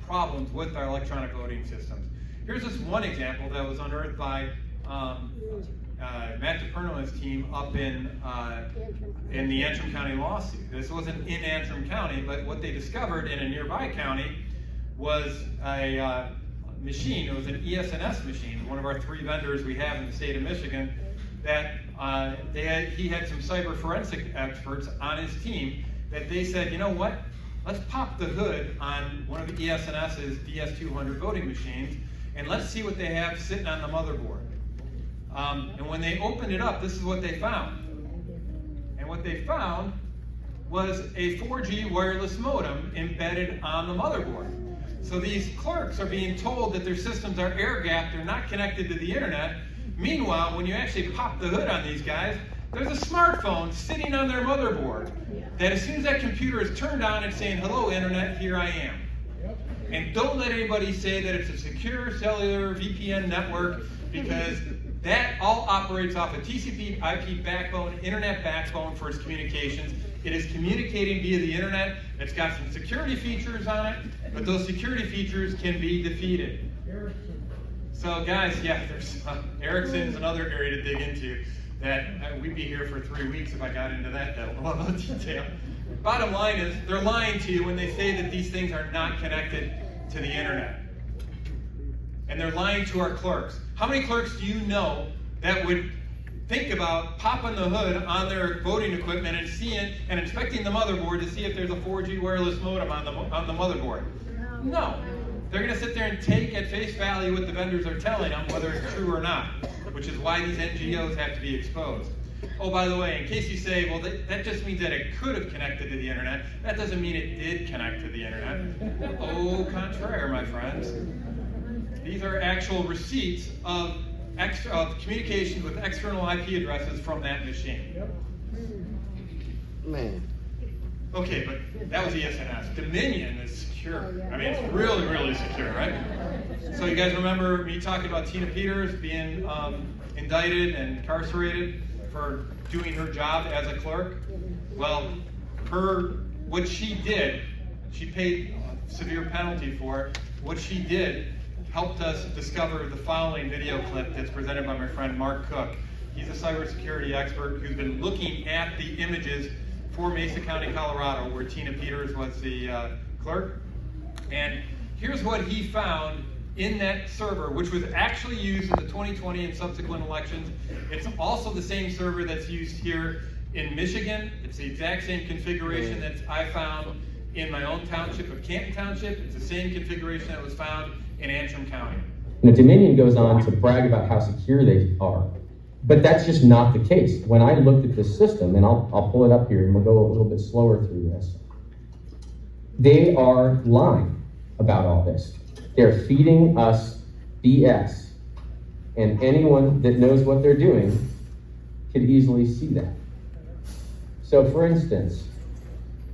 problems with our electronic voting systems. Here's just one example that was unearthed by Matt DePerno and his team up in the Antrim County lawsuit. This wasn't in Antrim County, but what they discovered in a nearby county was a machine. It was an ES&S machine, one of our 3 vendors we have in the state of Michigan, that he had some cyber forensic experts on his team that they said, you know what, let's pop the hood on one of the ES&S's DS200 voting machines, and let's see what they have sitting on the motherboard. And when they opened it up, this is what they found. And what they found was a 4G wireless modem embedded on the motherboard. So these clerks are being told that their systems are air-gapped, they're not connected to the internet. Meanwhile, when you actually pop the hood on these guys, there's a smartphone sitting on their motherboard that as soon as that computer is turned on, it's saying, hello internet, here I am. And don't let anybody say that it's a secure cellular VPN network, because that all operates off a TCP IP backbone, internet backbone for its communications. It is communicating via the internet. It's got some security features on it, but those security features can be defeated. So guys, yeah, there's Ericsson's another area to dig into that we'd be here for 3 weeks if I got into that level of detail. Bottom line is, they're lying to you when they say that these things are not connected to the internet. And they're lying to our clerks. How many clerks do you know that would think about popping the hood on their voting equipment and seeing and inspecting the motherboard to see if there's a 4G wireless modem on the motherboard? No. They're going to sit there and take at face value what the vendors are telling them, whether it's true or not, which is why these NGOs have to be exposed. Oh, by the way, in case you say, well, that just means that it could have connected to the internet. That doesn't mean it did connect to the internet. Au contraire, my friends. These are actual receipts of communications with external IP addresses from that machine. Man. Okay, but that was ES&S. Dominion is secure. I mean, it's really, really secure, right? So you guys remember me talking about Tina Peters being indicted and incarcerated for doing her job as a clerk? Well, what she did, she paid a severe penalty for it. What she did helped us discover the following video clip that's presented by my friend Mark Cook. He's a cybersecurity expert who's been looking at the images for Mesa County, Colorado, where Tina Peters was the clerk. And here's what he found in that server, which was actually used in the 2020 and subsequent elections. It's also the same server that's used here in Michigan. It's the exact same configuration that I found in my own township of Canton Township. It's the same configuration that was found in Antrim County. Dominion goes on to brag about how secure they are, but that's just not the case. When I looked at this system, and I'll pull it up here and we'll go a little bit slower through this, they are lying about all this. They're feeding us BS, and anyone that knows what they're doing could easily see that. So for instance,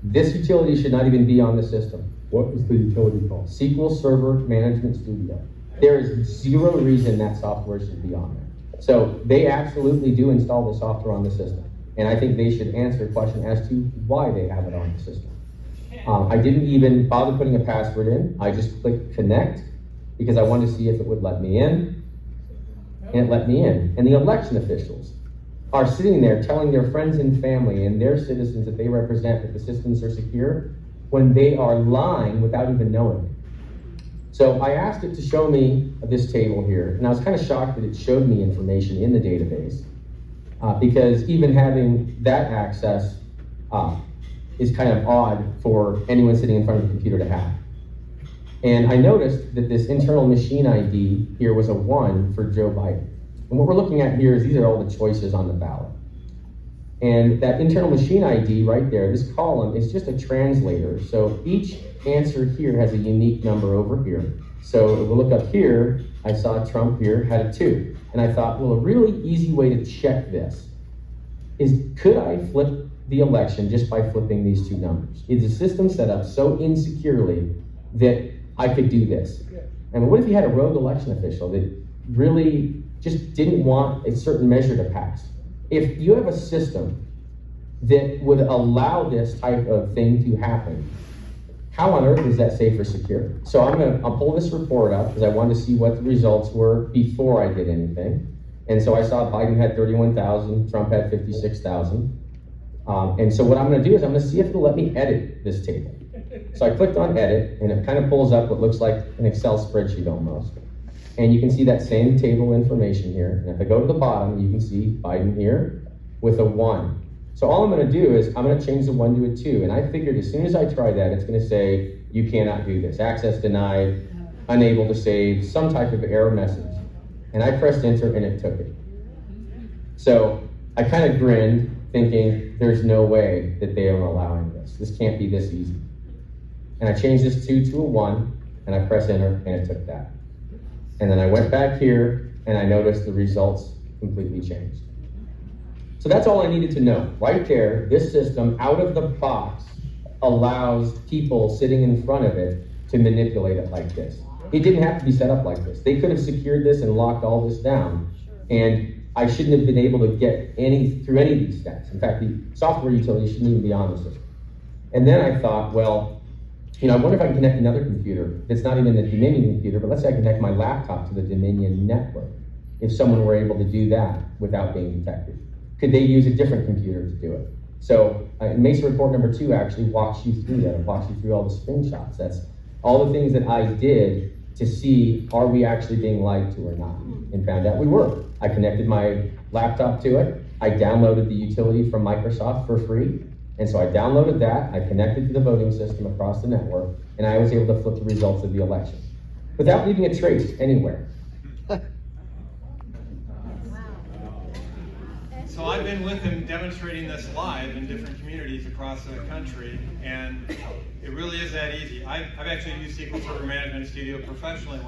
this utility should not even be on the system. What is the utility called? SQL Server Management Studio. There is zero reason that software should be on there. So they absolutely do install the software on the system. And I think they should answer a question as to why they have it on the system. I didn't even bother putting a password in. I just clicked connect because I wanted to see if it would let me in. And it let me in. And the election officials are sitting there telling their friends and family and their citizens that they represent that the systems are secure when they are lying without even knowing it. So I asked it to show me this table here, and I was kind of shocked that it showed me information in the database because even having that access is kind of odd for anyone sitting in front of the computer to have. And I noticed that this internal machine ID here was a 1 for Joe Biden. And what we're looking at here is these are all the choices on the ballot. And that internal machine ID right there, this column, is just a translator. So each answer here has a unique number over here. So if we look up here, I saw Trump here had a 2. And I thought, well, a really easy way to check this is, could I flip the election just by flipping these 2 numbers? Is the system set up so insecurely that I could do this? And what if you had a rogue election official that really just didn't want a certain measure to pass? If you have a system that would allow this type of thing to happen, how on earth is that safe or secure? So I'll pull this report up because I wanted to see what the results were before I did anything. And so I saw Biden had 31,000, Trump had 56,000. And so what I'm gonna do is I'm gonna see if it'll let me edit this table. So I clicked on edit, and it kind of pulls up what looks like an Excel spreadsheet almost. And you can see that same table information here. And if I go to the bottom, you can see Biden here with a 1. So all I'm gonna do is I'm gonna change the 1 to a 2. And I figured as soon as I try that, it's gonna say, you cannot do this. Access denied, unable to save, some type of error message. And I pressed enter and it took it. So I kind of grinned, thinking there's no way that they are allowing this. This can't be this easy. And I changed this 2 to a 1, and I pressed enter and it took that. And then I went back here and I noticed the results completely changed. So that's all I needed to know. Right there, this system out of the box allows people sitting in front of it to manipulate it like this. It didn't have to be set up like this. They could have secured this and locked all this down, and I shouldn't have been able to get through any of these steps. In fact, the software utility shouldn't even be on the system. And then I thought, well, I wonder if I can connect another computer that's not even the Dominion computer, but let's say I connect my laptop to the Dominion network. If someone were able to do that without being detected, could they use a different computer to do it? So Mesa report number 2 actually walks you through that. It walks you through all the screenshots. That's all the things that I did to see, are we actually being lied to or not? And found out we were. I connected my laptop to it. I downloaded the utility from Microsoft for free. And so I downloaded that, I connected to the voting system across the network, and I was able to flip the results of the election without leaving a trace anywhere. So I've been with him demonstrating this live in different communities across the country, and it really is that easy. I've actually used SQL Server Management Studio professionally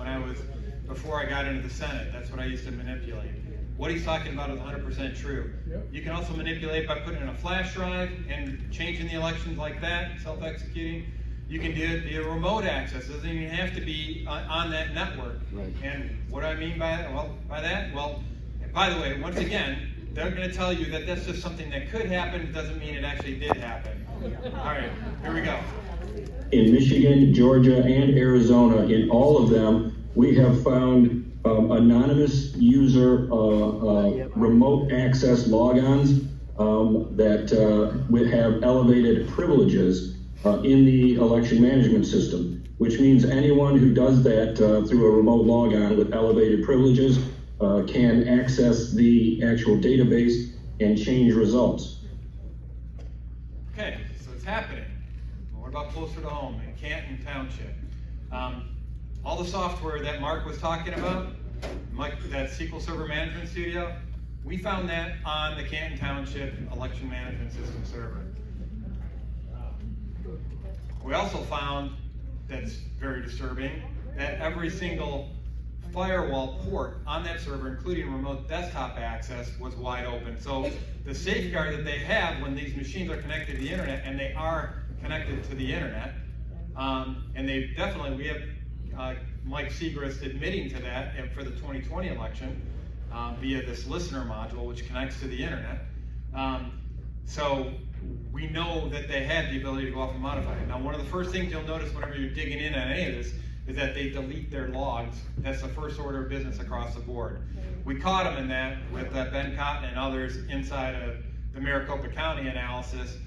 before I got into the Senate. That's what I used to manipulate. What he's talking about is 100% true. Yep. You can also manipulate by putting in a flash drive and changing the elections like that, self-executing. You can do it via remote access. It doesn't even have to be on that network. Right. And what do I mean by that? Well, by the way, once again, they're going to tell you that that's just something that could happen. It doesn't mean it actually did happen. All right, here we go. In Michigan, Georgia, and Arizona, in all of them, we have found anonymous user remote access logons that would have elevated privileges in the election management system, which means anyone who does that through a remote logon with elevated privileges can access the actual database and change results. Okay, so it's happening. What about closer to home in Canton Township? All the software that Mark was talking about, that SQL Server Management Studio, we found that on the Canton Township Election Management System server. We also found, that's very disturbing, that every single firewall port on that server, including remote desktop access, was wide open. So the safeguard that they have when these machines are connected to the internet, and they are connected to the internet, and they definitely, we have Mike Segrist admitting to that for the 2020 election via this listener module, which connects to the internet. So we know that they had the ability to go off and modify it. Now, one of the first things you'll notice whenever you're digging in on any of this is that they delete their logs. That's the first order of business across the board. We caught them in that with Ben Cotton and others inside of the Maricopa County analysis.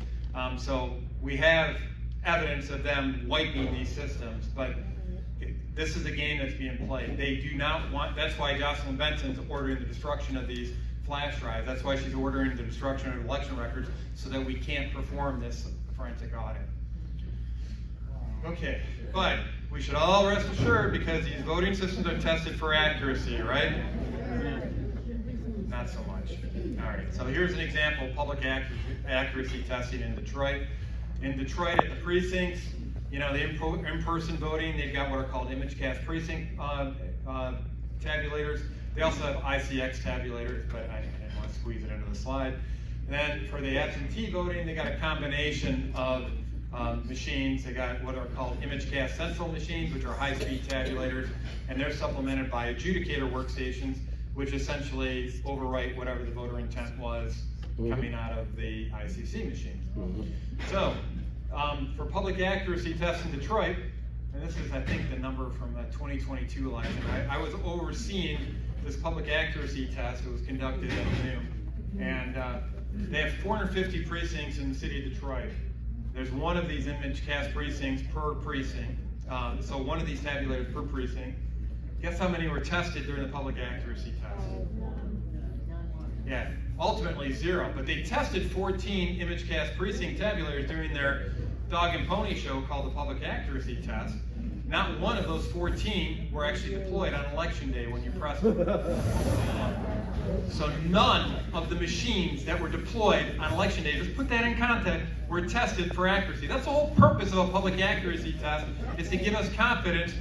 So we have evidence of them wiping these systems, but this is a game that's being played. They do not want, that's why Jocelyn Benson's ordering the destruction of these flash drives. That's why she's ordering the destruction of election records, so that we can't perform this forensic audit. Okay, but we should all rest assured, because these voting systems are tested for accuracy, right? Not so much. All right, so here's an example of public accuracy testing in Detroit. In Detroit at the precincts, the in-person voting, they've got what are called ImageCast precinct tabulators. They also have ICX tabulators, but I didn't want to squeeze it into the slide. And then for the absentee voting, they got a combination of machines. They got what are called ImageCast central machines, which are high-speed tabulators, and they're supplemented by adjudicator workstations, which essentially overwrite whatever the voter intent was coming out of the ICC machines. So for public accuracy tests in Detroit, and this is, I think, the number from the 2022 election. I was overseeing this public accuracy test. It was conducted at Zoom. And they have 450 precincts in the city of Detroit. There's one of these image cast precincts per precinct. So one of these tabulators per precinct. Guess how many were tested during the public accuracy test? Yeah, ultimately 0. But they tested 14 image cast precinct tabulators during their dog and pony show called the public accuracy test. Not one of those 14 were actually deployed on election day when you pressed them. So none of the machines that were deployed on election day, just put that in context, were tested for accuracy. That's the whole purpose of a public accuracy test, is to give us confidence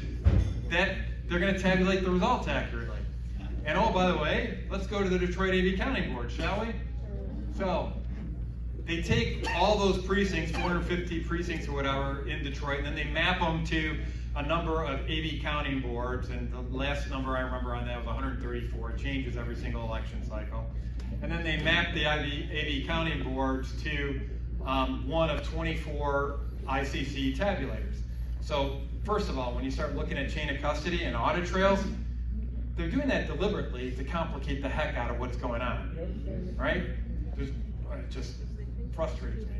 that they're going to tabulate the results accurately. And oh, by the way, let's go to the Detroit AV Counting Board, shall we? So they take all those precincts, 450 precincts or whatever in Detroit, and then they map them to a number of AV counting boards, and the last number I remember on that was 134. It changes every single election cycle. And then they map the AV counting boards to one of 24 ICC tabulators. So first of all, when you start looking at chain of custody and audit trails, they're doing that deliberately to complicate the heck out of what's going on, right? It just frustrates me.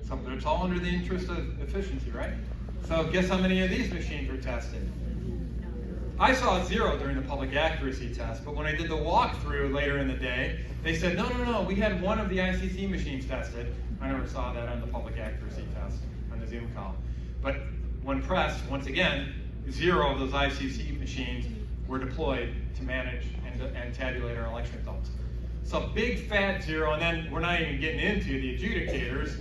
So it's all under the interest of efficiency, right? So guess how many of these machines were tested? I saw 0 during the public accuracy test, but when I did the walkthrough later in the day, they said, no, we had one of the ICC machines tested. I never saw that on the public accuracy test on the Zoom call. But when pressed, once again, 0 of those ICC machines were deployed to manage and tabulate our election results. So big fat 0, and then we're not even getting into the adjudicators,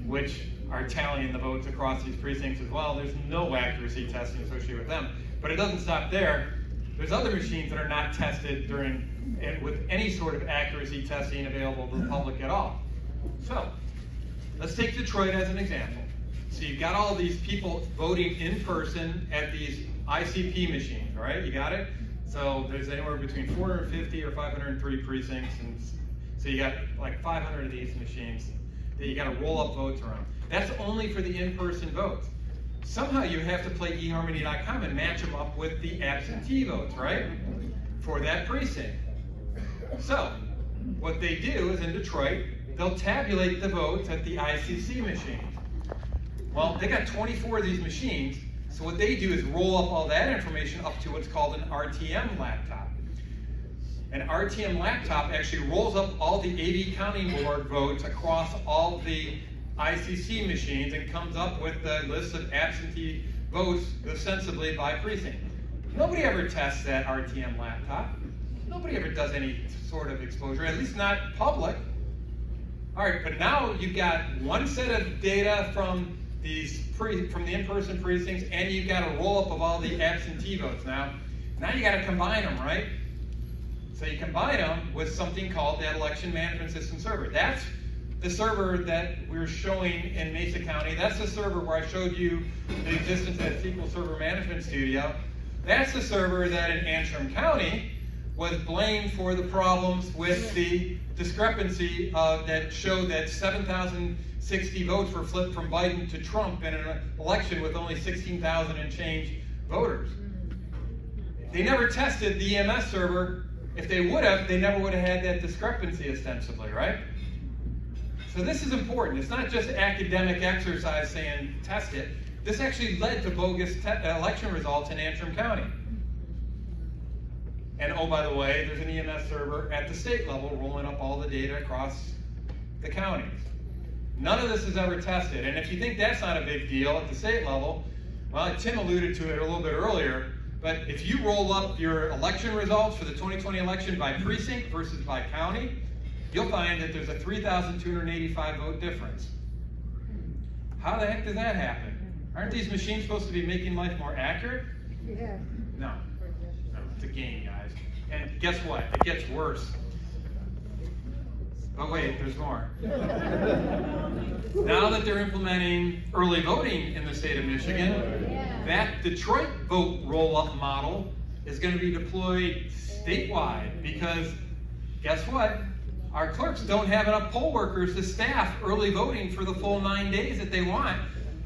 which are tallying the votes across these precincts as well. There's no accuracy testing associated with them. But it doesn't stop there. There's other machines that are not tested with any sort of accuracy testing available to the public at all. So let's take Detroit as an example. So you've got all these people voting in person at these ICP machines, right? You got it? So there's anywhere between 450 or 503 precincts, and so you got like 500 of these machines that you got to roll up votes around. That's only for the in-person votes. Somehow you have to play eharmony.com and match them up with the absentee votes, right? For that precinct. So what they do is in Detroit, they'll tabulate the votes at the ICC machines. Well, they got 24 of these machines, so what they do is roll up all that information up to what's called an RTM laptop. An RTM laptop actually rolls up all the AV counting board votes across all the ICC machines and comes up with the list of absentee votes ostensibly by precinct. Nobody ever tests that RTM laptop. Nobody ever does any sort of exposure, at least not public. All right, but now you've got one set of data from from the in-person precincts, and you've got a roll-up of all the absentee votes. Now you got to combine them, right? So you combine them with something called that election management system server. That's the server that we're showing in Mesa County. That's the server where I showed you the existence of that SQL Server Management Studio. That's the server that in Antrim County was blamed for the problems with the discrepancy that showed that 7,060 votes were flipped from Biden to Trump in an election with only 16,000 and change voters. They never tested the EMS server. If they would have, they never would have had that discrepancy ostensibly, right? So this is important. It's not just academic exercise saying test it. This actually led to bogus election results in Antrim County. And oh, by the way, there's an EMS server at the state level rolling up all the data across the counties. None of this is ever tested. And if you think that's not a big deal at the state level, well, Tim alluded to it a little bit earlier, but if you roll up your election results for the 2020 election by precinct versus by county, you'll find that there's a 3,285 vote difference. How the heck does that happen? Aren't these machines supposed to be making life more accurate? Yeah. No, it's a game, guys. And guess what? It gets worse. Oh wait, there's more. Now that they're implementing early voting in the state of Michigan, that Detroit vote roll-up model is going to be deployed statewide because guess what? our clerks don't have enough poll workers to staff early voting for the full 9 days that they want.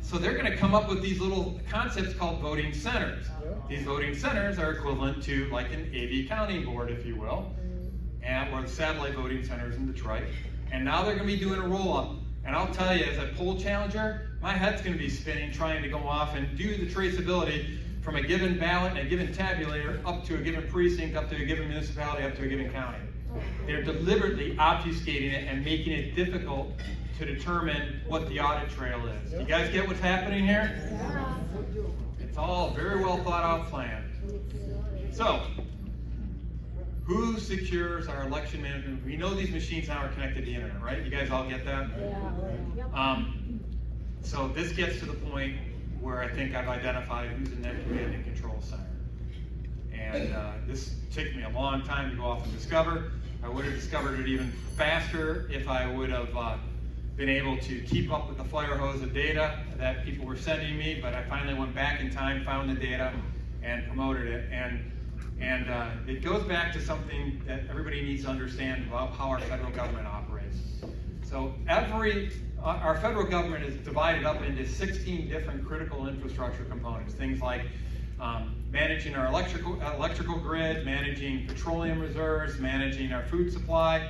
So they're going to come up with these little concepts called voting centers. These voting centers are equivalent to like an AV county board, if you will, or the satellite voting centers in Detroit. And now they're going to be doing a roll-up. And I'll tell you, as a poll challenger, my head's going to be spinning trying to go off and do the traceability from a given ballot and a given tabulator up to a given precinct, up to a given municipality, up to a given county. They're deliberately obfuscating it and making it difficult to determine what the audit trail is. You guys get what's happening here? It's all very well thought out plan. So, who secures our election management? We know these machines now are connected to the internet, right? You guys all get that? So this gets to the point where I think I've identified who's in that command and control center. And this took me a long time to go off and discover. I would have discovered it even faster if I would have been able to keep up with the fire hose of data that people were sending me, but I finally went back in time, found the data, and promoted it. And it goes back to something that everybody needs to understand about how our federal government operates. So our federal government is divided up into 16 different critical infrastructure components. Things like managing our electrical grid, managing petroleum reserves, managing our food supply.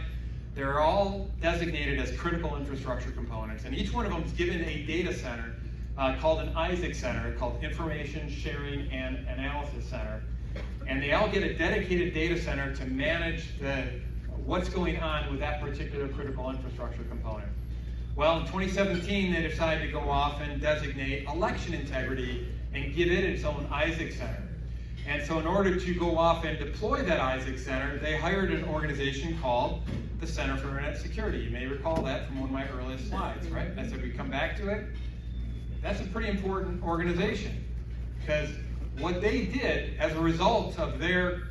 They're all designated as critical infrastructure components. And each one of them is given a data center called an ISAC Center, called Information Sharing and Analysis Center. And they all get a dedicated data center to manage what's going on with that particular critical infrastructure component. Well, in 2017, they decided to go off and designate election integrity and give it its own ISAC Center. And so in order to go off and deploy that ISAC Center, they hired an organization called the Center for Internet Security. You may recall that from one of my earliest slides, right? I said we come back to it. That's a pretty important organization, because what they did as a result of their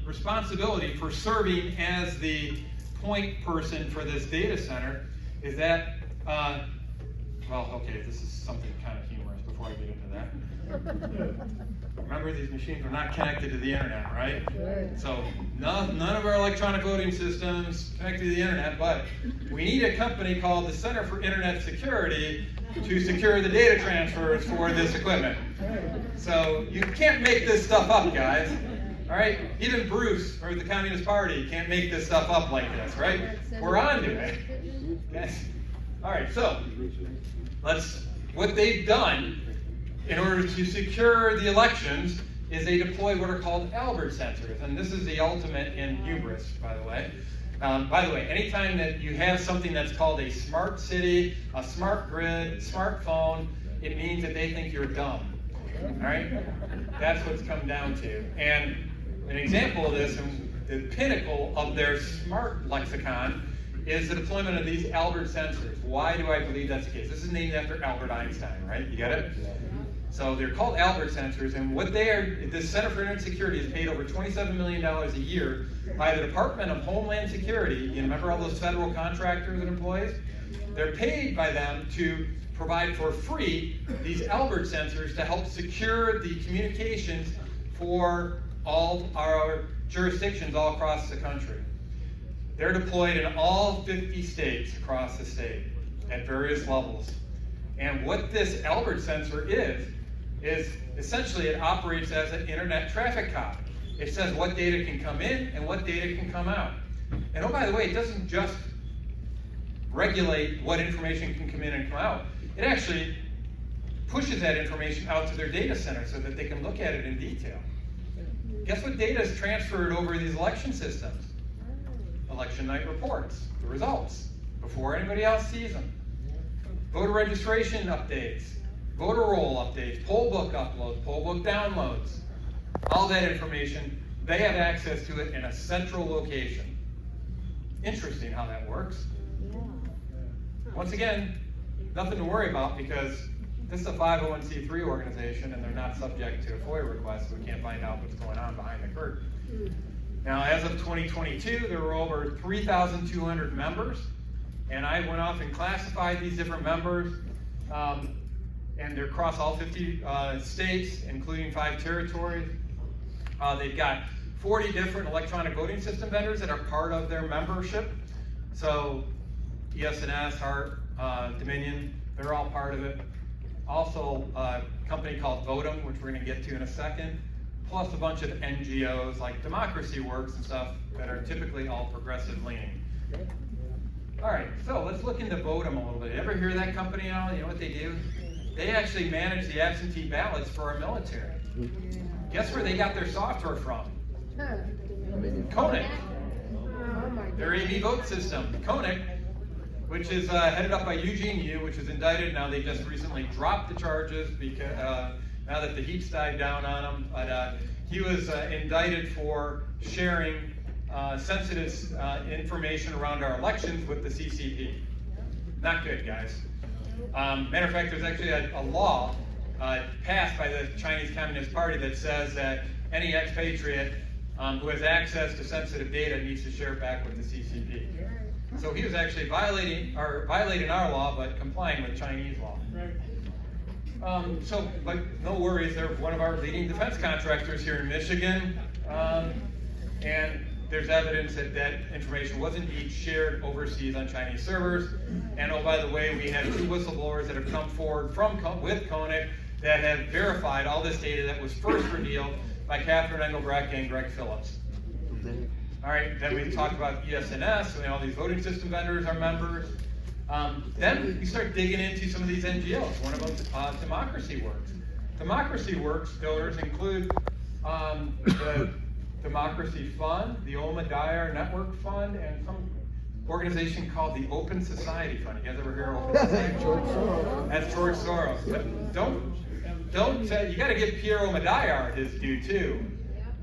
responsibility for serving as the point person for this data center is that, well, okay, this is something kind of humorous before I get into that. Remember, these machines are not connected to the internet, right? So none of our electronic voting systems connected to the internet, but we need a company called the Center for Internet Security to secure the data transfers for this equipment. So you can't make this stuff up, guys. All right? Even Bruce or the Communist Party can't make this stuff up like this, right? We're on to it. Yes. All right, so what they've done in order to secure the elections is they deploy what are called Albert sensors. And this is the ultimate in hubris, by the way. Anytime that you have something that's called a smart city, a smart grid, smartphone, it means that they think you're dumb. All right? That's what's come down to. And an example of this, and the pinnacle of their smart lexicon, is the deployment of these Albert sensors. Why do I believe that's the case? This is named after Albert Einstein, right? You get it? So they're called Albert sensors, and what they are, the Center for Internet Security is paid over $27 million a year by the Department of Homeland Security. You remember all those federal contractors and employees? They're paid by them to provide for free these Albert sensors to help secure the communications for all our jurisdictions all across the country. They're deployed in all 50 states across the state at various levels. And what this Albert sensor is essentially it operates as an internet traffic cop. It says what data can come in and what data can come out. And oh, by the way, it doesn't just regulate what information can come in and come out. It actually pushes that information out to their data center so that they can look at it in detail. Guess what data is transferred over these election systems? Election night reports, the results, before anybody else sees them. Voter registration updates, voter roll updates, poll book uploads, poll book downloads. All that information, they have access to it in a central location. Interesting how that works. Once again, nothing to worry about because this is a 501c3 organization and they're not subject to a FOIA request, so we can't find out what's going on behind the curtain. Now, as of 2022, there were over 3,200 members, and I went off and classified these different members, and they're across all 50 states, including 5 territories. They've got 40 different electronic voting system vendors that are part of their membership. So ES&S, HART, Dominion, they're all part of it. Also, a company called Votum, which we're going to get to in a second, plus a bunch of NGOs like Democracy Works and stuff that are typically all progressive leaning. All right, so let's look into Votum a little bit. Ever hear of that company at all? You know what they do? They actually manage the absentee ballots for our military. Guess where they got their software from? Colbeck. Their AV vote system. Colbeck, which is headed up by Eugene Yu, which is indicted. Now they just recently dropped the charges because now that the heat's died down on him. But he was indicted for sharing sensitive information around our elections with the CCP. Not good, guys. Matter of fact, there's actually a law passed by the Chinese Communist Party that says that any expatriate who has access to sensitive data needs to share it back with the CCP. So he was actually violating our law, but complying with Chinese law. But no worries, they're one of our leading defense contractors here in Michigan, and there's evidence that that information was indeed shared overseas on Chinese servers. And oh, by the way, we have 2 whistleblowers that have come forward with Colbeck that have verified all this data that was first revealed by Catherine Engelbrecht and Greg Phillips. All right, then we talked about ES&S, and all these voting system vendors are members. Then we start digging into some of these NGOs. One of them, Democracy Works. Democracy Works donors include the Democracy Fund, the Oma Dyer Network Fund, and some organization called the Open Society Fund. You guys ever hear of Open Society? George Soros. That's George Soros. But don't say, you got to give Pierre Oma Dyer his due too.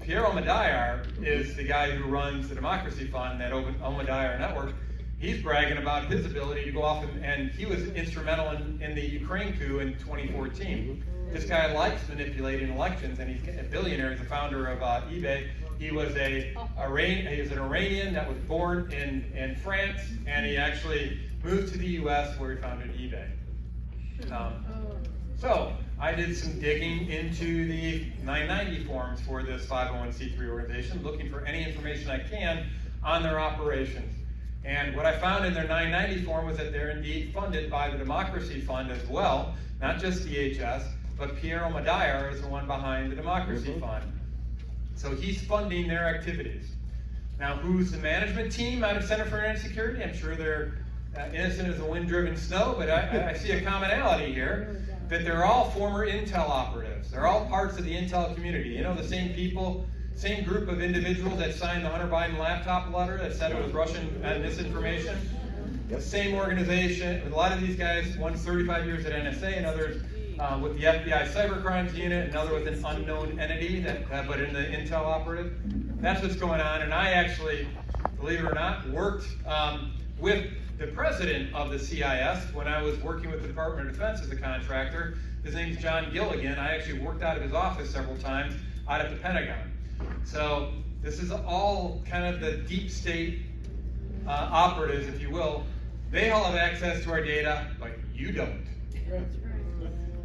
Pierre Oma Dyer is the guy who runs the Democracy Fund, that Oma Dyer Network. He's bragging about his ability to go off and he was instrumental in the Ukraine coup in 2014. This guy likes manipulating elections, and he's a billionaire. He's the founder of eBay. He was an Iranian that was born in France, and he actually moved to the U.S. where he founded eBay. So I did some digging into the 990 forms for this 501c3 organization, looking for any information I can on their operations. And what I found in their 990 form was that they're indeed funded by the Democracy Fund as well, not just DHS, but Pierre Oma Dyer is the one behind the Democracy Fund. So he's funding their activities. Now, who's the management team out of Center for Internet Security? I'm sure they're innocent as the wind-driven snow, but I see a commonality here, that they're all former Intel operatives. They're all parts of the Intel community. You know, the same people, same group of individuals that signed the Hunter Biden laptop letter that said it was Russian misinformation. The same organization. A lot of these guys, one's 35 years at NSA, and others with the FBI Cybercrimes Unit, another with an unknown entity, but in the Intel operative. That's what's going on. And I actually, believe it or not, worked with the president of the CIS when I was working with the Department of Defense as a contractor. His name's John Gilligan. I actually worked out of his office several times out at the Pentagon. So this is all kind of the deep state operatives, if you will. They all have access to our data, but you don't.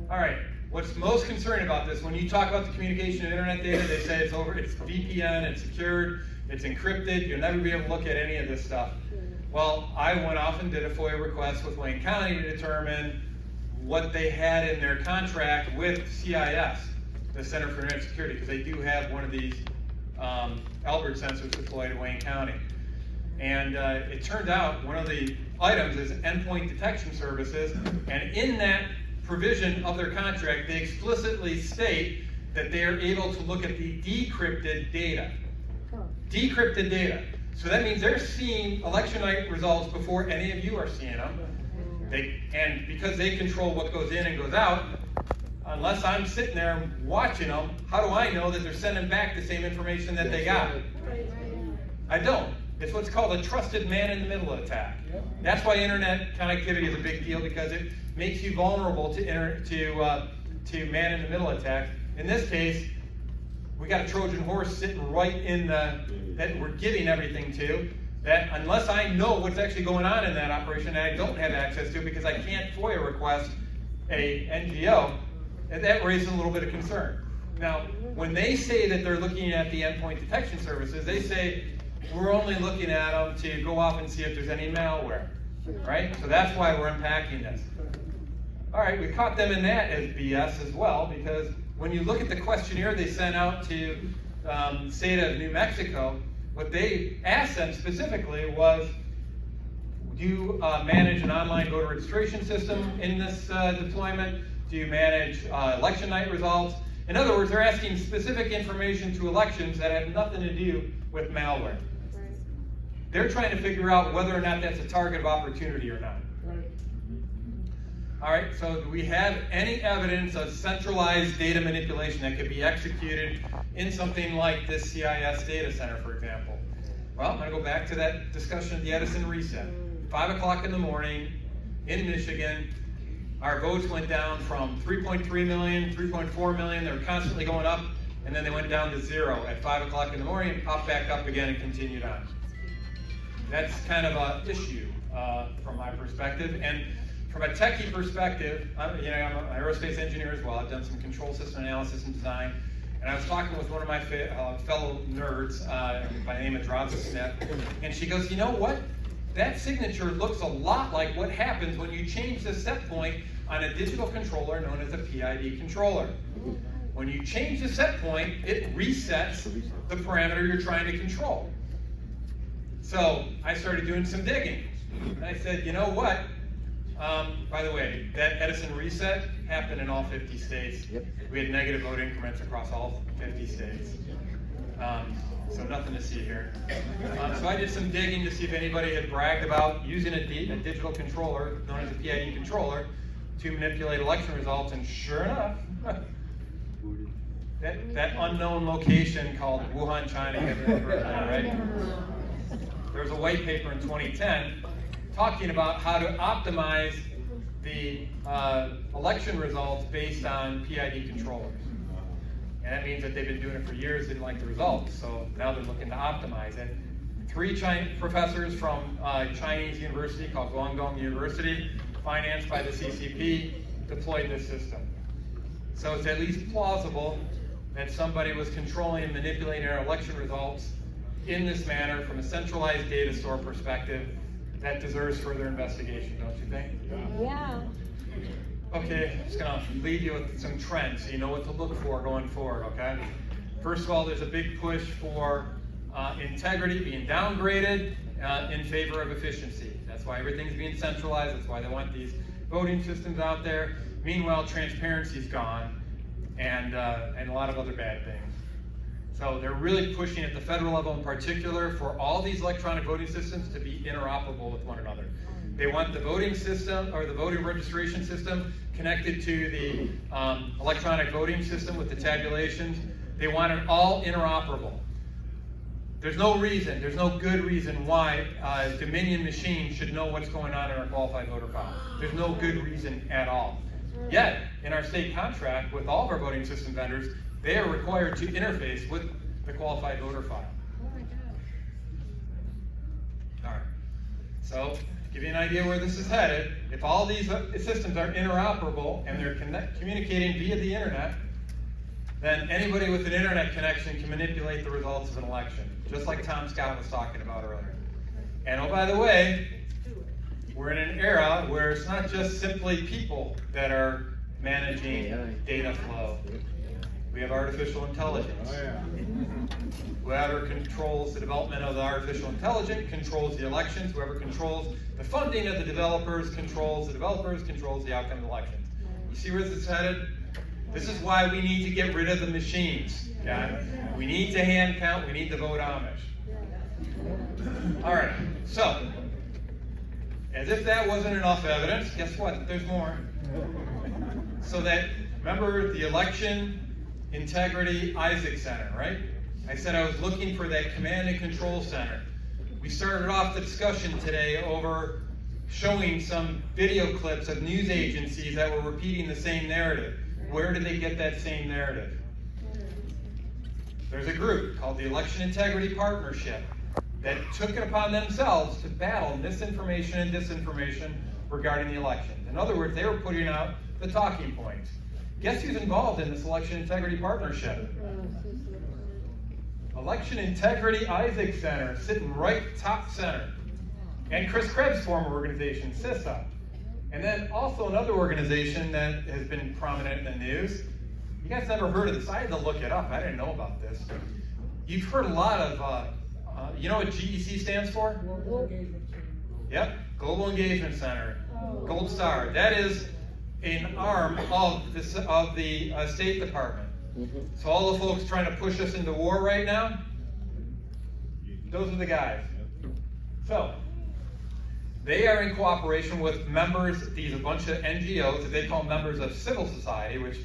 All right, what's most concerning about this, when you talk about the communication of internet data, they say it's VPN, it's secured, it's encrypted, you'll never be able to look at any of this stuff. Well, I went off and did a FOIA request with Wayne County to determine what they had in their contract with CIS, the Center for Internet Security, because they do have one of these Albert sensors deployed in Wayne County. And it turned out one of the items is endpoint detection services, and in that provision of their contract, they explicitly state that they are able to look at the decrypted data. Decrypted data. So that means they're seeing election night results before any of you are seeing them. And because they control what goes in and goes out, unless I'm sitting there watching them, how do I know that they're sending back the same information that they got? I don't. It's what's called a trusted man-in-the-middle attack. That's why internet connectivity is a big deal, because it makes you vulnerable to man-in-the-middle attacks. In this case, we got a Trojan horse sitting right in that we're giving everything to, that unless I know what's actually going on in that operation, I don't have access to it because I can't FOIA request a NGO, and that raises a little bit of concern. Now, when they say that they're looking at the endpoint detection services, they say we're only looking at them to go off and see if there's any malware, right? So that's why we're unpacking this. All right, we caught them in that as BS as well, because when you look at the questionnaire they sent out to the state of New Mexico, what they asked them specifically was, do you manage an online voter registration system in this deployment? Do you manage election night results? In other words, they're asking specific information to elections that have nothing to do with malware. They're trying to figure out whether or not that's a target of opportunity or not. All right, so do we have any evidence of centralized data manipulation that could be executed in something like this CIS data center, for example? Well, I'm going to go back to that discussion of the Edison reset. 5 o'clock in the morning in Michigan, our votes went down from 3.3 million, 3.4 million. They were constantly going up, and then they went down to 0 at 5 o'clock in the morning, popped back up again, and continued on. That's kind of an issue from my perspective. And from a techie perspective, I'm an aerospace engineer as well. I've done some control system analysis and design. And I was talking with one of my fellow nerds by the name of Dronza Smith, and she goes, you know what? That signature looks a lot like what happens when you change the set point on a digital controller known as a PID controller. When you change the set point, it resets the parameter you're trying to control. So I started doing some digging. And I said, you know what? By the way, that Edison reset happened in all 50 states. Yep. We had negative vote increments across all 50 states. So nothing to see here. So I did some digging to see if anybody had bragged about using a digital controller, known as a PID controller, to manipulate election results, and sure enough, that unknown location called Wuhan, China, you haven't heard of that, right? There was a white paper in 2010 talking about how to optimize the election results based on PID controllers. And that means that they've been doing it for years, didn't like the results, so now they're looking to optimize it. 3 professors from a Chinese university called Guangdong University, financed by the CCP, deployed this system. So it's at least plausible that somebody was controlling and manipulating our election results in this manner from a centralized data store perspective. That deserves further investigation, don't you think? Yeah. Okay, I'm just going to leave you with some trends so you know what to look for going forward, okay? First of all, there's a big push for integrity being downgraded in favor of efficiency. That's why everything's being centralized. That's why they want these voting systems out there. Meanwhile, transparency's gone and a lot of other bad things. So they're really pushing at the federal level in particular for all these electronic voting systems to be interoperable with one another. They want the voting system or the voting registration system connected to the electronic voting system with the tabulations. They want it all interoperable. There's no reason, there's no good reason why Dominion machines should know what's going on in our qualified voter file. There's no good reason at all. Yet, in our state contract with all of our voting system vendors, they are required to interface with the qualified voter file. All right, so to give you an idea where this is headed, if all these systems are interoperable and they're communicating via the internet, then anybody with an internet connection can manipulate the results of an election, just like Tom Scott was talking about earlier. And oh, by the way, we're in an era where it's not just simply people that are managing data flow. We have artificial intelligence. Whoever controls the development of the artificial intelligence controls the elections. Whoever controls the funding of the developers controls the outcome of the elections. You see where this is headed? This is why we need to get rid of the machines. Okay? We need to hand count. We need to vote Amish. All right. So, as if that wasn't enough evidence, guess what? There's more. So that, remember the election integrity Isaac Center, right? I said I was looking for that command and control center. We started off the discussion today over showing some video clips of news agencies that were repeating the same narrative. Where did they get that same narrative? There's a group called the Election Integrity Partnership that took it upon themselves to battle misinformation and disinformation regarding the election. In other words, they were putting out the talking points. Guess who's involved in this Election Integrity Partnership? Election Integrity Isaac Center, sitting right top center. And Chris Krebs' former organization, CISA. And then also another organization that has been prominent in the news. You guys never heard of this? I had to look it up. I didn't know about this. You've heard a lot of, you know what GEC stands for? Yep, Global Engagement Center, Gold Star. That is an arm of the State Department. So all the folks trying to push us into war right now, those are the guys. So they are in cooperation with members, a bunch of NGOs that they call members of civil society, which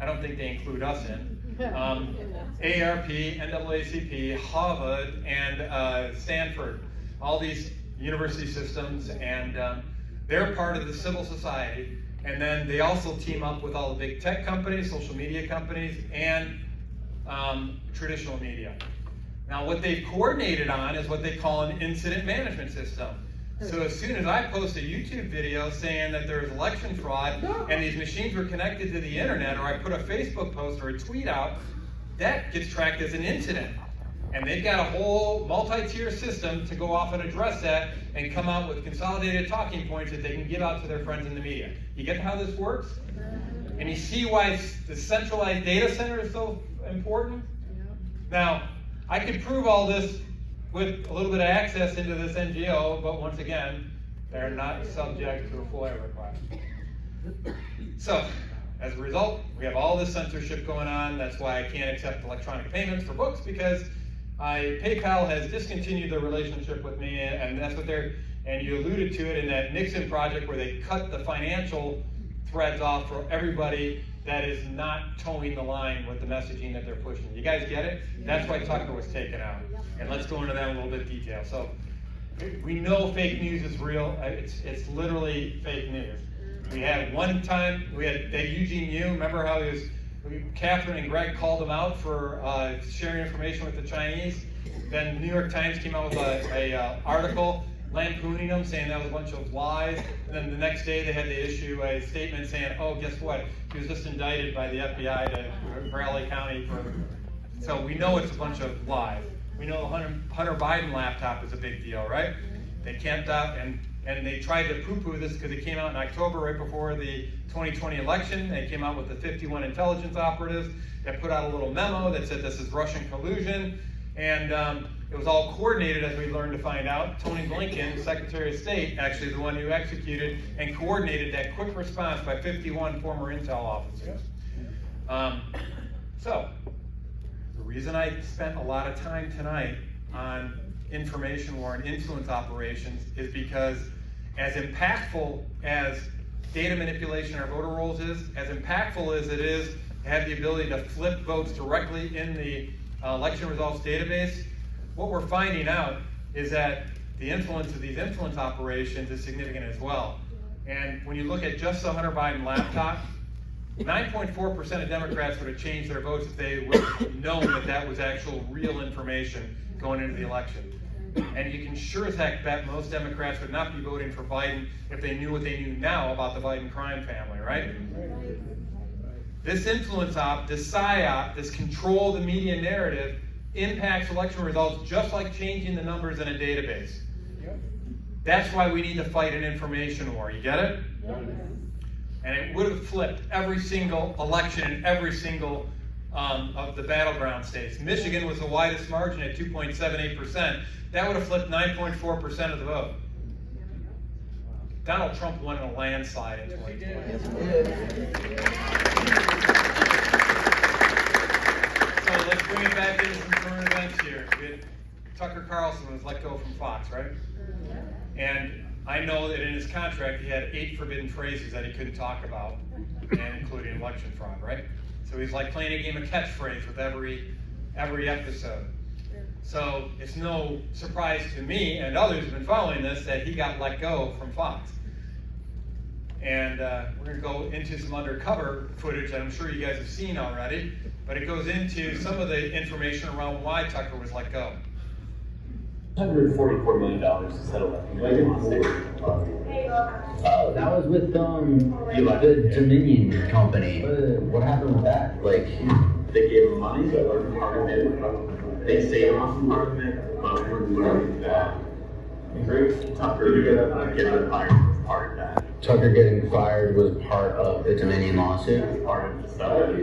I don't think they include us in. ARP, NAACP, Harvard, and Stanford, all these university systems, and they're part of the civil society. And then they also team up with all the big tech companies, social media companies, and traditional media. Now what they've coordinated on is what they call an incident management system. So as soon as I post a YouTube video saying that there's election fraud and these machines were connected to the internet, or I put a Facebook post or a tweet out, that gets tracked as an incident. And they've got a whole multi-tier system to go off and address that and come out with consolidated talking points that they can give out to their friends in the media. You get how this works? And you see why the centralized data center is so important? Now, I could prove all this with a little bit of access into this NGO, but once again, they're not subject to a FOIA request. So, as a result, we have all this censorship going on. That's why I can't accept electronic payments for books, because PayPal has discontinued their relationship with me, and that's what and you alluded to it in that Nixon project where they cut the financial threads off for everybody that is not towing the line with the messaging that they're pushing. You guys get it? That's why Tucker was taken out. And let's go into that in a little bit of detail. So we know fake news is real. It's literally fake news. We had one time, that Eugene Yu, remember how Catherine and Greg called him out for sharing information with the Chinese? Then the New York Times came out with a article lampooning him, saying that was a bunch of lies. And then the next day they had to issue a statement saying, oh, guess what? He was just indicted by the FBI for LA County. So we know it's a bunch of lies. We know the Hunter Biden laptop is a big deal, right? They camped out and they tried to poo-poo this because it came out in October, right before the 2020 election. They came out with the 51 intelligence operatives that put out a little memo that said this is Russian collusion. And it was all coordinated, as we learned to find out. Tony Blinken, Secretary of State, actually the one who executed and coordinated that quick response by 51 former intel officers. So, the reason I spent a lot of time tonight on information war and influence operations is because as impactful as data manipulation in our voter rolls is, as impactful as it is to have the ability to flip votes directly in the election results database, what we're finding out is that the influence of these influence operations is significant as well. And when you look at just the Hunter Biden laptop, 9.4% of Democrats would have changed their votes if they would have known that that was actual real information going into the election. And you can sure as heck bet most Democrats would not be voting for Biden if they knew what they knew now about the Biden crime family, right? This influence op, this PSYOP, this control the media narrative impacts election results just like changing the numbers in a database. That's why we need to fight an information war. You get it? And it would have flipped every single election in every single of the battleground states. Michigan was the widest margin at 2.78%. That would have flipped 9.4% of the vote. Donald Trump won in a landslide in 2020. So let's bring it back into some current events here. Tucker Carlson was let go from Fox, right? And I know that in his contract he had 8 forbidden phrases that he couldn't talk about, and including election fraud, right? So he's like playing a game of catchphrase with every episode. So it's no surprise to me and others who've been following this that he got let go from Fox. And we're going to go into some undercover footage that I'm sure you guys have seen already, but it goes into some of the information around why Tucker was let go. $144 million to settle that that was with the Dominion company. What happened with that? Like, They gave him money, they learned part of it. They saved him part of it, but we're learning that Tucker getting fired was part of that. Tucker getting fired was part of the Dominion lawsuit? Part of the stuff.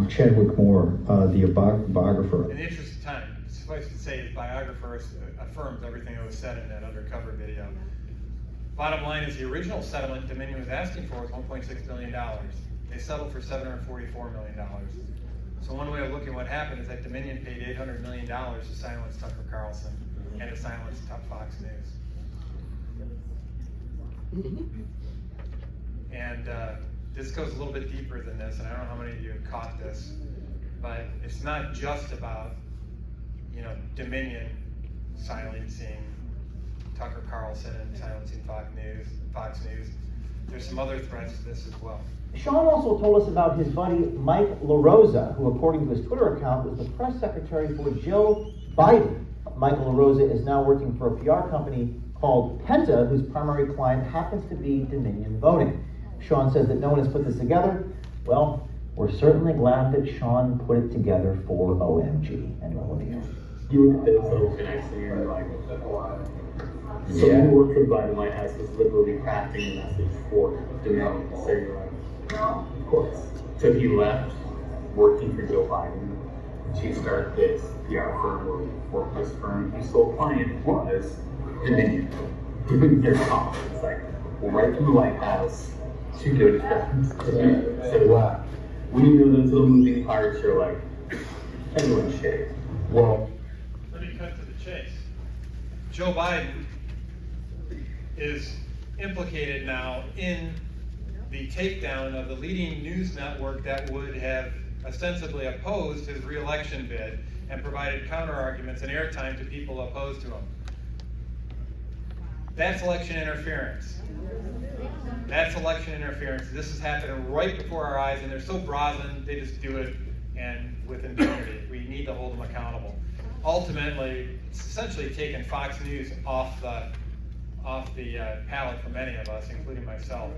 Chadwick Moore, the biographer. In the interest of time, suffice to say, his biographer affirms everything that was said in that undercover video. Bottom line is the original settlement Dominion was asking for was $1.6 billion. They settled for $744 million. So one way of looking at what happened is that Dominion paid $800 million to silence Tucker Carlson and to silence Fox News. And this goes a little bit deeper than this, and I don't know how many of you have caught this, but it's not just about, Dominion silencing Tucker Carlson and silencing Fox News. There's some other threats to this as well. Sean also told us about his buddy Mike LaRosa, who according to his Twitter account was the press secretary for Joe Biden. Michael LaRosa is now working for a PR company called Penta, whose primary client happens to be Dominion Voting. Sean says that no one has put this together. Well, we're certainly glad that Sean put it together for OMG and all of you. You look at this little connection here, like, someone who worked for the Biden White House was literally crafting a message for Dominion. So you're like, of course. So he left working for Joe Biden to start this PR firm or workplace firm whose sole client was Dominion. Their cause. It's like, right from the White House to good friends. So Wow. when you know those little moving parts, you're like, everyone's shitty. Well, Let me cut to the chase. Joe Biden is implicated now in the takedown of the leading news network that would have ostensibly opposed his re-election bid and provided counter-arguments and airtime to people opposed to him. That's election interference. That's election interference. This is happening right before our eyes, and they're so brazen, they just do it and with impunity. We need to hold them accountable. Ultimately, it's essentially taken Fox News off the palette for many of us, including myself.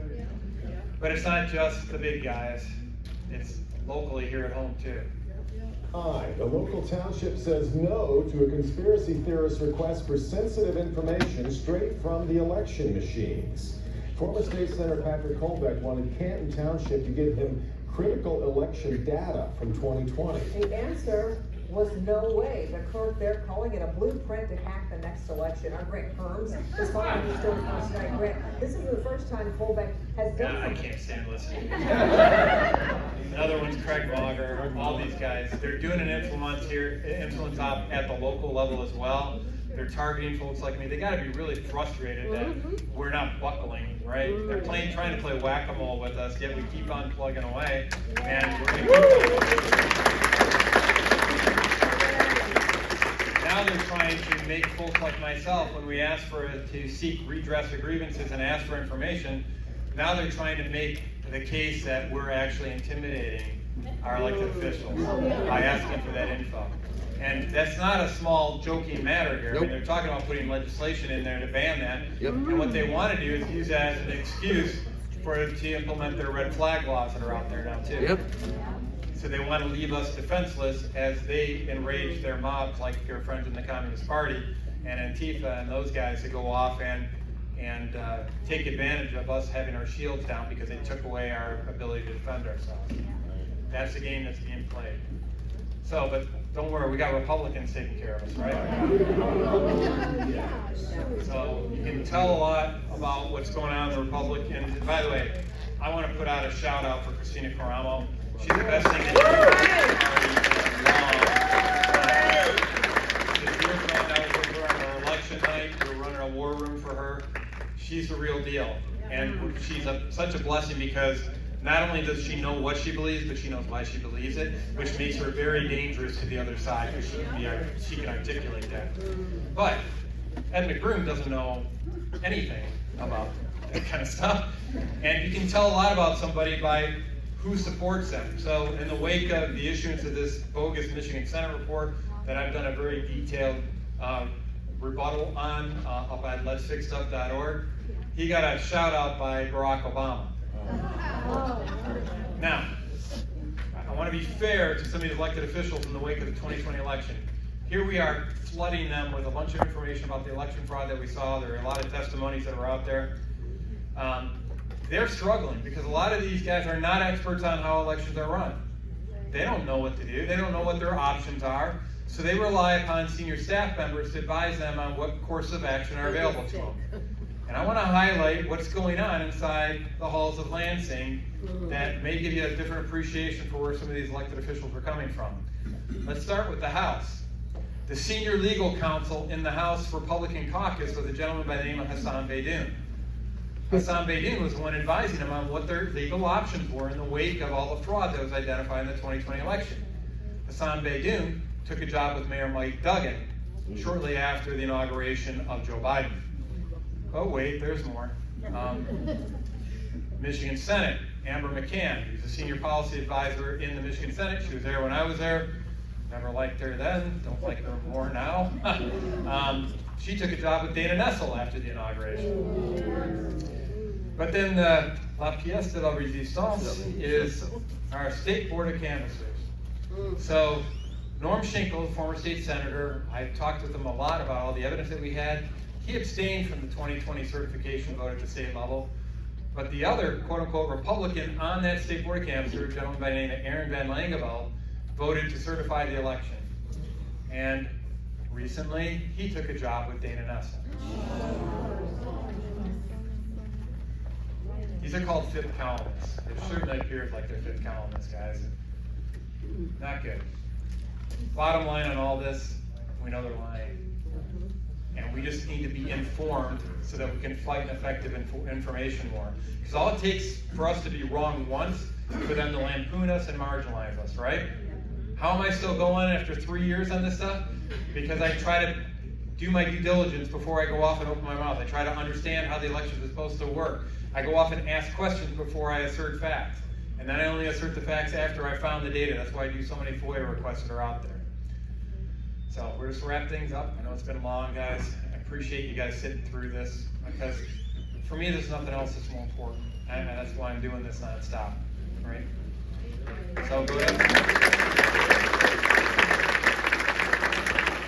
But it's not just the big guys. It's locally here at home too. Hi, the local township says no to a conspiracy theorist request for sensitive information straight from the election machines. Former State Senator Patrick Colbeck wanted Canton Township to give him critical election data from 2020. The answer was no way. They're calling it a blueprint to hack the next election. Our Grant Herms is following the story from tonight. Grant, this is the first time Colbeck has done God, I something. can't stand listening. Another one's Craig Mauger, all these guys. They're doing an influence op at the local level as well. They're targeting folks like me. They got to be really frustrated that we're not buckling, right? They're trying to play whack-a-mole with us, yet we keep on plugging away, and we're going to keep Now they're trying to make folks like myself, when we ask to seek redress of grievances and ask for information, now they're trying to make the case that we're actually intimidating our elected officials by asking for that info. And that's not a small joking matter here. I mean, they're talking about putting legislation in there to ban that. And what they want to do is use that as an excuse to implement their red flag laws that are out there now too. So they want to leave us defenseless as they enrage their mobs, like your friends in the Communist Party and Antifa and those guys that go off and take advantage of us having our shields down because they took away our ability to defend ourselves. That's the game that's being played. So, but don't worry, we got Republicans taking care of us, right? So you can tell a lot about what's going on in the Republicans. And by the way, I want to put out a shout out for Christina Caramo. She's the best thing that this year found out with her on our election night. We're running a war room for her. She's the real deal. And she's such a blessing because not only does she know what she believes, but she knows why she believes it, which makes her very dangerous to the other side because she can articulate that. But Ed McBroom doesn't know anything about that kind of stuff. And you can tell a lot about somebody by who supports them. So in the wake of the issuance of this bogus Michigan Senate report that I've done a very detailed rebuttal on up at letsfixstuff.org, he got a shout out by Barack Obama. Now, I want to be fair to some of these elected officials in the wake of the 2020 election. Here we are flooding them with a bunch of information about the election fraud that we saw. There are a lot of testimonies that were out there. They're struggling because a lot of these guys are not experts on how elections are run. They don't know what to do. They don't know what their options are. So they rely upon senior staff members to advise them on what course of action are available to them. And I want to highlight what's going on inside the halls of Lansing that may give you a different appreciation for where some of these elected officials are coming from. Let's start with the House. The senior legal counsel in the House Republican caucus was a gentleman by the name of Hassan Beydoun. Hassan Beydoun was the one advising them on what their legal options were in the wake of all the fraud that was identified in the 2020 election. Hassan Beydoun took a job with Mayor Mike Duggan shortly after the inauguration of Joe Biden. Oh wait, there's more. Michigan Senate, Amber McCann, who's a senior policy advisor in the Michigan Senate. She was there when I was there. Never liked her then, don't like her more now. She took a job with Dana Nessel after the inauguration. But then la pièce de la résistance is our state board of canvassers. So Norm Schinkel, former state senator, I talked with him a lot about all the evidence that we had. He abstained from the 2020 certification vote at the state level. But the other, quote-unquote, Republican on that state board of canvassers, a gentleman by the name of Aaron Van Langeveld, voted to certify the election. And recently, he took a job with Dana Nessel. These are called fifth columnists. It certainly appears like they're fifth columnists, guys. Not good. Bottom line on all this, we know they're lying. And we just need to be informed so that we can fight an effective information war. Because all it takes for us to be wrong once, for them to lampoon us and marginalize us, right? How am I still going after 3 years on this stuff? Because I try to do my due diligence before I go off and open my mouth. I try to understand how the election is supposed to work. I go off and ask questions before I assert facts. And then I only assert the facts after I found the data. That's why I do so many FOIA requests that are out there. So we're just wrap things up. I know it's been long, guys. I appreciate you guys sitting through this because for me, there's nothing else that's more important. And that's why I'm doing this nonstop, right? So go ahead. Be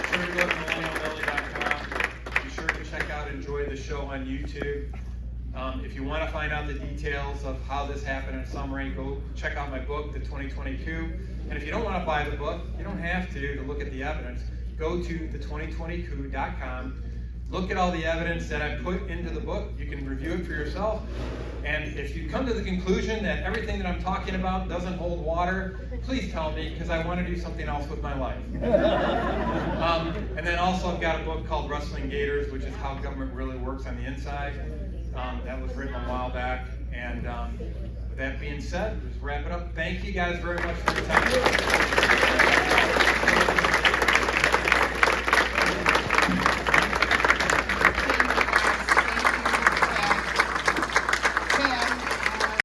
sure to go to millennialbelly.com. Be sure to check out Enjoy the Show on YouTube. If you want to find out the details of how this happened in summary, go check out my book, The 2022. And if you don't want to buy the book, you don't have to look at the evidence. Go to the2020coup.com. Look at all the evidence that I put into the book. You can review it for yourself. And if you come to the conclusion that everything that I'm talking about doesn't hold water, please tell me, because I want to do something else with my life. And then also I've got a book called Wrestling Gators, which is how government really works on the inside. That was written a while back. And with that being said, just wrap it up. Thank you guys very much for your time.